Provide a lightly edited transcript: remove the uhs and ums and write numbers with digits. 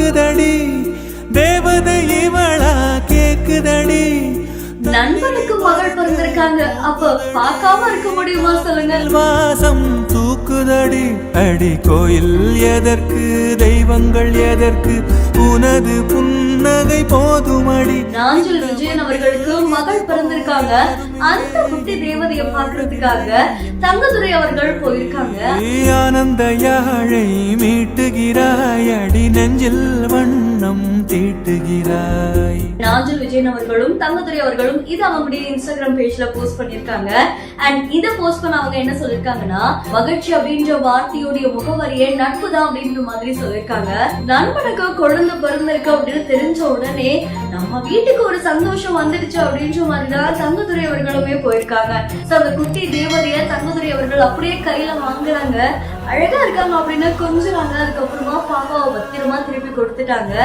தூக்குதடி தேவதை இவளா கேக்குதடி. நண்பனுக்கு மகள் பிறந்திருக்காங்க, அப்ப பார்க்காம இருக்க முடியுமா சொல்லுங்க. வாசம் தூக்குதடி அடி கோயில் எதற்கு தெய்வங்கள் எதற்கு உனது புன்னகை போதுமடி. நாஞ்சில் விஜயன் அவர்களுக்கு மகள் பிறந்திருக்காங்க, அந்த குட்டி தேவதையை பார்க்கறதுக்காக தங்கதுரை அவர்கள் போயிருக்காங்க. ஆனந்த யாழை மீட்டுகிறாய் அடி நெஞ்சில் வண்ணம் தீட்டுகிறாய். நாஞ்சில் விஜயன் அவர்களும் தங்கதுரை அவர்களும் இது அவங்களுடைய இன்ஸ்டாகிராம் பேஜ்ல போஸ்ட் பண்ணிருக்காங்க. அண்ட் இத போஸ்ட் பண்ண அவங்க என்ன சொல்லிருக்காங்கன்னா, மகிழ்ச்சி அப்படின்ற வார்த்தையுடைய முகவரியே நட்பு தான் அப்படின்ற மாதிரி சொல்லிருக்காங்க. நண்பனுக்கு குழந்தை பிறந்திருக்கு அப்படின்னு தெரிஞ்ச உடனே நம்ம வீட்டுக்கு ஒரு சந்தோஷம் வந்துடுச்சு அப்படின்ற மாதிரிதான் தங்கதுரை அவர்களுமே போயிருக்காங்க. சோ அந்த குட்டி தேவதைய தங்கதுரை அவர்கள் அப்படியே கையில வாங்குறாங்க. அழகா இருக்காங்க அப்படின்னு கொஞ்சம் அதுக்கப்புறமா பாப்பாவை பத்திரமா திருப்பி கொடுத்துட்டாங்க.